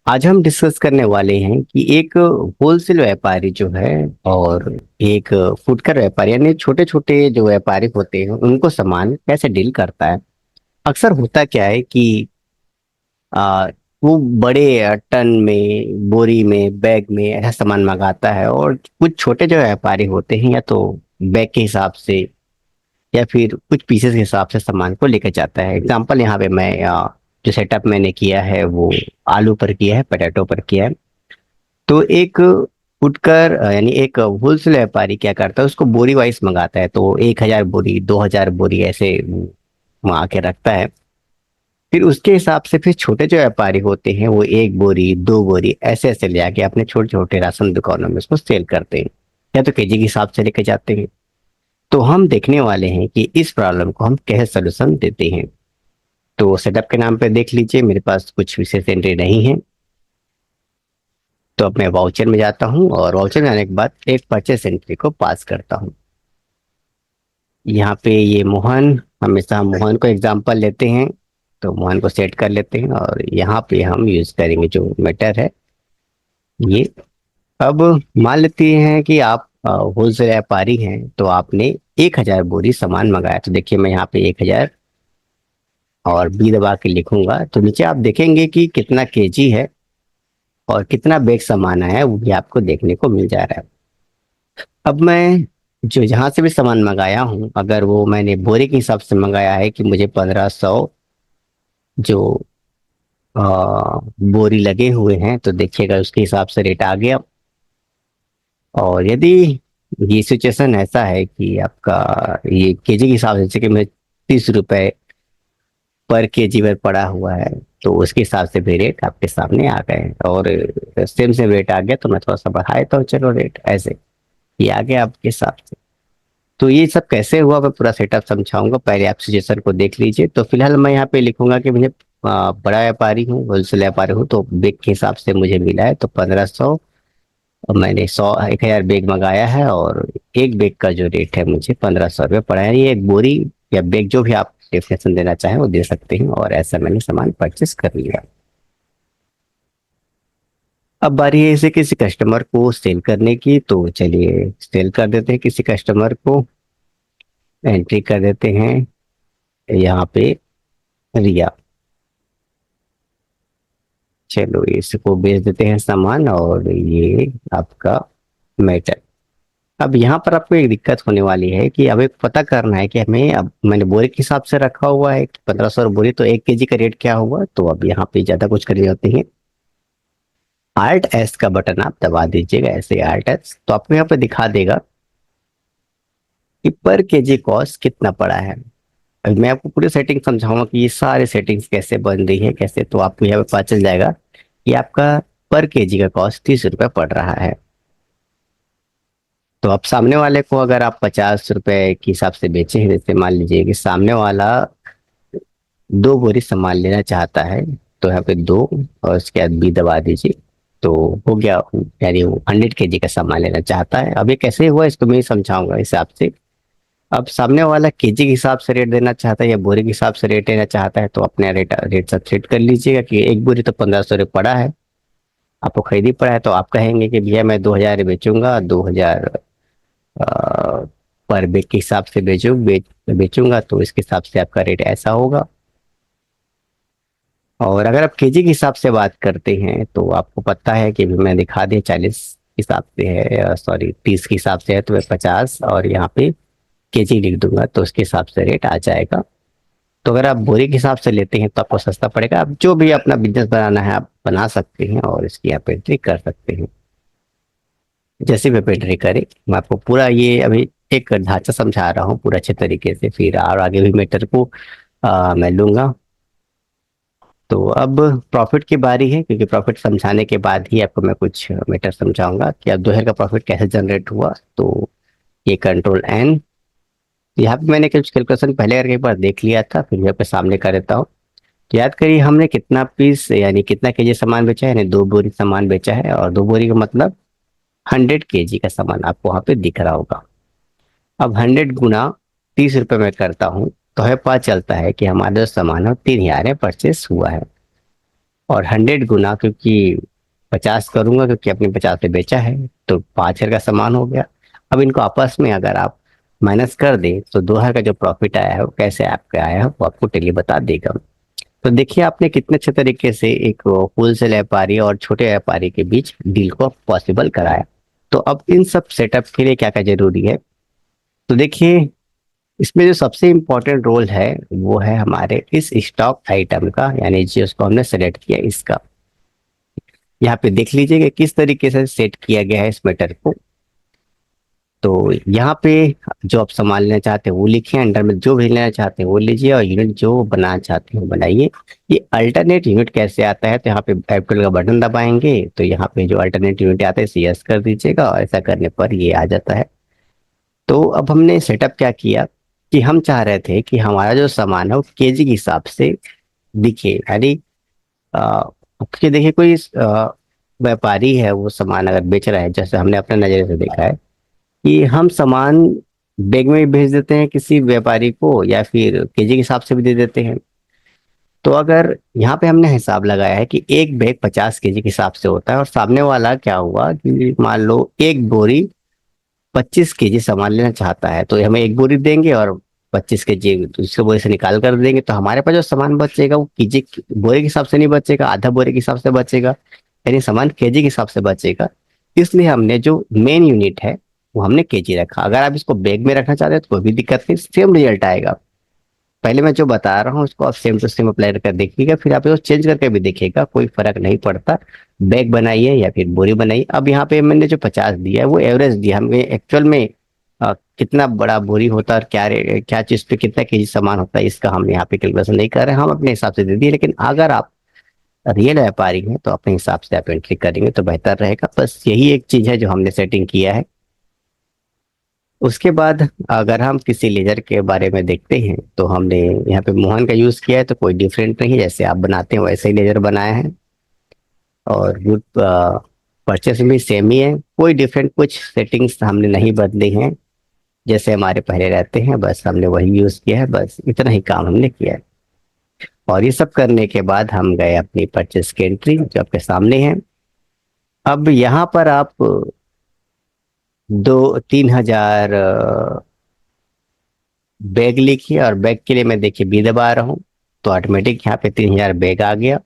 आज हम डिस्कस करने वाले हैं कि एक होलसेल व्यापारी जो है और एक फुटकर व्यापारी यानी छोटे छोटे जो व्यापारी होते हैं उनको सामान कैसे डील करता है। अक्सर होता क्या है कि आ, वो बड़े टन में बोरी में बैग में ऐसा सामान मंगाता है और कुछ छोटे जो व्यापारी होते हैं या तो बैग के हिसाब से या फिर कुछ पीसेस के हिसाब से सामान को लेकर जाता है। एग्जाम्पल यहाँ पे मैं जो सेटअप मैंने किया है वो आलू पर किया है, पोटैटो पर किया है। तो एक फुटकर यानी एक होलसेल व्यापारी क्या करता है, उसको बोरी वाइज मंगाता है, तो 1,000 बोरी 2,000 बोरी ऐसे मंगा के रखता है। फिर उसके हिसाब से फिर छोटे जो व्यापारी होते हैं वो 1 बोरी 2 बोरी ऐसे ऐसे ले आके अपने छोटे छोटे राशन दुकानों में उसको सेल करते हैं या तो केजी के हिसाब से लेके जाते हैं। तो हम देखने वाले हैं कि इस प्रॉब्लम को हम कैसे सोल्यूशन देते हैं। तो सेटअप के नाम पे देख लीजिए, मेरे पास कुछ विशेष एंट्री नहीं है। तो अब मैं वाउचर में जाता हूँ और वाउचर में आने के बाद एक परचेस एंट्री को पास करता हूँ। यहाँ पे ये मोहन, हमेशा हम मोहन को एग्जांपल लेते हैं, तो मोहन को सेट कर लेते हैं और यहाँ पे हम यूज करेंगे जो मीटर है ये। अब मान लेते हैं कि आप होलसेल व्यापारी हैं, तो आपने 1,000 बोरी सामान मंगाया। तो देखिए मैं यहाँ पे 1,000 और बी दबा के लिखूंगा तो नीचे आप देखेंगे कि कितना केजी है और कितना बैग सामान आया है वो भी आपको देखने को मिल जा रहा है। अब मैं जो जहां से भी सामान मंगाया हूं, अगर वो मैंने बोरे के हिसाब से मंगाया है कि मुझे 1,500 जो बोरी लगे हुए हैं, तो देखिएगा उसके हिसाब से रेट आ गया। और यदि ये सिचुएशन ऐसा है कि आपका ये केजी के हिसाब से, जैसे कि मैं 30 रुपए पर केजी पर पड़ा हुआ है, तो उसके हिसाब से भी रेट आपके सामने आ गए और सेम सेम रेट आ गया, तो मैं थोड़ा सा बढ़ाया तो चलो रेट ऐसे ये आ गया आपके हिसाब से। तो ये सब कैसे हुआ मैं पूरा सेटअप समझाऊंगा, पहले आप सिचुएशन को देख लीजिए। तो फिलहाल मैं यहाँ पे लिखूंगा कि मुझे बड़ा व्यापारी हूँ, होलसेल व्यापारी हूँ, तो बेग के हिसाब से मुझे मिला है तो 1,500 और मैंने 1,000 बेग मंगाया है और एक बेग का जो रेट है मुझे 1,500 रुपये पड़ा है। ये एक बोरी या बेग जो भी आप डेफिनेशन देना चाहें वो दे सकते हैं और ऐसा मैंने सामान परचेस कर लिया। अब बारी है इसे किसी कस्टमर को सेल करने की, तो चलिए सेल कर देते हैं किसी कस्टमर को। एंट्री कर देते हैं यहाँ पे रिया। चलो इसको बेच देते हैं सामान और ये आपका मेटल। अब यहाँ पर आपको एक दिक्कत होने वाली है कि अब एक पता करना है कि हमें, अब मैंने बोरे के हिसाब से रखा हुआ है 1,500 बोरी, तो 1 केजी का रेट क्या हुआ। तो अब यहाँ पे ज्यादा कुछ करनी होती है, आल्ट एस का बटन आप दबा दीजिएगा, ऐसे आल्ट एस, तो आपको यहाँ पे दिखा देगा कि पर केजी कॉस्ट कितना पड़ा है। अभी मैं आपको पूरी सेटिंग समझाऊंगा कि ये सारे सेटिंग्स कैसे बन रही है कैसे, तो आपको यहाँ पे पता चल जाएगा कि आपका पर केजी का कॉस्ट 30 रुपये पड़ रहा है। तो आप सामने वाले को अगर आप 50 रुपए के हिसाब से बेचे हैं, जैसे मान लीजिए कि सामने वाला 2 बोरी सामान लेना चाहता है, तो यहाँ पे दो और उसके बाद बी दबा दीजिए, तो हो गया। यानी वो 100 केजी का सामान लेना चाहता है। अब ये कैसे हुआ इसको मैं समझाऊंगा हिसाब से। अब सामने वाला केजी के हिसाब से रेट देना चाहता है या बोरी के हिसाब से रेट देना चाहता है, तो अपने रेट रेट सब सेट कर लीजिएगा कि एक बोरी तो 1,500 रुपये पड़ा है, आपको खरीदी पड़ा है, तो आप कहेंगे कि भैया मैं 2,000 बेचूंगा, 2,000 पर बेग के हिसाब से बेचूंगा, तो इसके हिसाब से आपका रेट ऐसा होगा। और अगर आप केजी के हिसाब से बात करते हैं तो आपको पता है कि अभी मैं दिखा दिया 40 हिसाब से है, सॉरी 30 के हिसाब से है, तो मैं 50 और यहाँ पे केजी लिख दूंगा, तो उसके हिसाब से रेट आ जाएगा। तो अगर आप बोरी के हिसाब से लेते हैं तो आपको सस्ता पड़ेगा। आप जो भी अपना बिजनेस बनाना है आप बना सकते हैं और इसकी आप एंट्री कर सकते हैं। जैसे भी आप एंट्री करें, मैं आपको पूरा ये अभी एक ढांचा समझा रहा हूँ पूरा अच्छे तरीके से, फिर और आगे भी मैटर को मैं लूंगा। तो अब प्रॉफिट की बारी है, क्योंकि प्रॉफिट समझाने के बाद ही आपको मैं कुछ मैटर समझाऊंगा कि अब 2,000 का प्रॉफिट कैसे जनरेट हुआ। तो ये कंट्रोल एन, यहाँ पे मैंने कुछ कैलकुलेशन पहले करके एक बार देख लिया था, फिर मैं आपके सामने कर देता हूँ। तो याद करिए हमने कितना पीस यानी कितना केजी सामान बेचा है, यानी 2 बोरी सामान बेचा है, और 2 बोरी का मतलब 100 केजी का सामान आपको वहां पे दिख रहा होगा। अब 100 गुना 30 रुपए में करता हूँ, तो हमें पता चलता है कि हमारा जो सामान है 3,000 में परचेस हुआ है। और 100 गुना, क्योंकि 50 करूंगा क्योंकि अपने 50 पे बेचा है, तो 5,000 का सामान हो गया। अब इनको आपस में अगर आप माइनस कर दें तो 2,000 का जो प्रॉफिट आया है वो कैसे आपका आया है वो आपको टेली बता देगा। तो देखिए आपने कितने अच्छे तरीके से एक होलसेल व्यापारी और छोटे व्यापारी के बीच डील को पॉसिबल कराया। तो अब इन सब सेटअप के लिए क्या क्या जरूरी है, तो देखिए इसमें जो सबसे इम्पोर्टेंट रोल है वो है हमारे इस स्टॉक आइटम का, यानी जिसको हमने सेलेक्ट किया इसका। यहाँ पे देख लीजिए कि किस तरीके से सेट किया गया है इस मैटर को। तो यहाँ पे जो आप सामान लेना चाहते हैं वो लिखिए, अंडर में जो भी लेना चाहते हैं वो लीजिए, और यूनिट जो बनाना चाहते हैं वो बनाइए। ये अल्टरनेट यूनिट कैसे आता है, तो यहाँ पे एप्पल का बटन दबाएंगे तो यहाँ पे जो अल्टरनेट यूनिट आता है इसे यस कर दीजिएगा, और ऐसा करने पर ये आ जाता है। तो अब हमने सेटअप क्या किया कि हम चाह रहे थे कि हमारा जो सामान है वो केजी के हिसाब से दिखे, यानी कि देखिए कोई व्यापारी है वो सामान अगर बेच रहा है, जैसे हमने अपने नजरिए से देखा है कि हम सामान बैग में भी भेज देते हैं किसी व्यापारी को, या फिर केजी के हिसाब से भी दे देते हैं। तो अगर यहाँ पे हमने हिसाब लगाया है कि एक बैग 50 केजी के हिसाब से होता है, और सामने वाला क्या हुआ कि मान लो एक बोरी 25 केजी सामान लेना चाहता है, तो हमें एक बोरी देंगे और 25 केजी दूसरे बोरी से निकाल कर देंगे, तो हमारे पास जो सामान बचेगा वो केजी बोरे के हिसाब से नहीं बचेगा, आधा बोरे के हिसाब से बचेगा, यानी सामान केजी के हिसाब से बचेगा। इसलिए हमने जो मेन यूनिट है वो हमने केजी रखा। अगर आप इसको बैग में रखना चाहते हैं तो कोई भी दिक्कत नहीं, सेम रिजल्ट आएगा। पहले मैं जो बता रहा हूँ उसको आप सेम टू सेम अप्लाई कर देखिएगा, फिर आप इसको चेंज करके भी देखिएगा, कोई फर्क नहीं पड़ता। बैग बनाइए या फिर बोरी बनाइए। अब यहाँ पे मैंने जो 50 दिया है वो एवरेज दिया, हमें एक्चुअल में कितना बड़ा बोरी होता है और क्या चीज पे कितना केजी सामान होता है इसका हम यहाँ पे कैलकुलेशन नहीं कर रहे हैं, हम अपने हिसाब से दे दिए। लेकिन अगर आप रियल व्यापारी हैं तो अपने हिसाब से आप एंट्री करेंगे तो बेहतर रहेगा। बस यही एक चीज है जो हमने सेटिंग किया है। उसके बाद अगर हम किसी लेजर के बारे में देखते हैं तो हमने यहाँ पे मोहन का यूज किया है, तो कोई डिफरेंट नहीं है, जैसे आप बनाते हैं वैसे ही लेजर बनाया है। और गुड परचेस भी सेम ही है, कोई डिफरेंट कुछ सेटिंग्स हमने नहीं बदले हैं, जैसे हमारे पहले रहते हैं बस हमने वही यूज किया है, बस इतना ही काम हमने किया है। और ये सब करने के बाद हम गए अपनी परचेस की एंट्री जो आपके सामने है। अब यहाँ पर आप 2-3 हजार बैग लिखिए, और बैग के लिए मैं देखिए बी दबा रहा हूँ, तो ऑटोमेटिक यहाँ पे 3,000 बैग आ गया।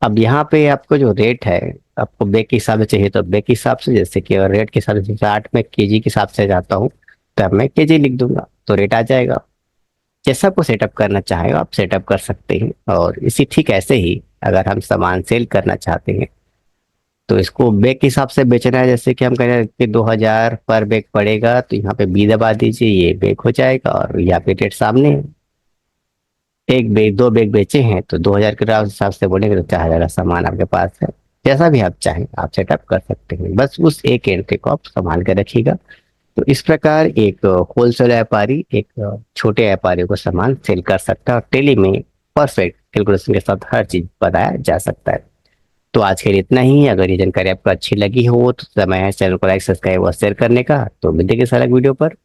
अब यहाँ पे आपको जो रेट है, आपको बैग के हिसाब से चाहिए तो बैग के हिसाब से, जैसे कि अगर रेट के हिसाब से जैसे 8 में केजी के हिसाब से जाता हूँ तब मैं केजी लिख दूंगा तो रेट आ जाएगा। जैसा आपको सेटअप करना चाहे आप सेटअप कर सकते हैं। और इसी ठीक ऐसे ही अगर हम सामान सेल करना चाहते हैं तो इसको बैग के हिसाब से बेचना है, जैसे कि हम कह रहे हैं कि 2,000 पर बैग पड़ेगा, तो यहाँ पे बी दबा दीजिए, ये बैग हो जाएगा और यहाँ पे रेट सामने है। एक बैग 2 बैग बेचे हैं तो 2,000 के हिसाब से बोलेंगे तो 4,000 का सामान आपके पास है। जैसा भी आप चाहें आप सेटअप कर सकते हैं, बस उस एक एंट्री को आप संभाल कर रखिएगा। तो इस प्रकार एक होलसेल व्यापारी एक छोटे व्यापारी को सामान सेल कर सकता है, और टेली में परफेक्ट कैलकुलेशन के साथ हर चीज बताया जा सकता है। तो आज के लिए इतना ही। अगर ये जानकारी आपको अच्छी लगी हो तो समय है चैनल को लाइक सब्सक्राइब और शेयर करने का। तो मिलते हैं किसी अलग वीडियो पर।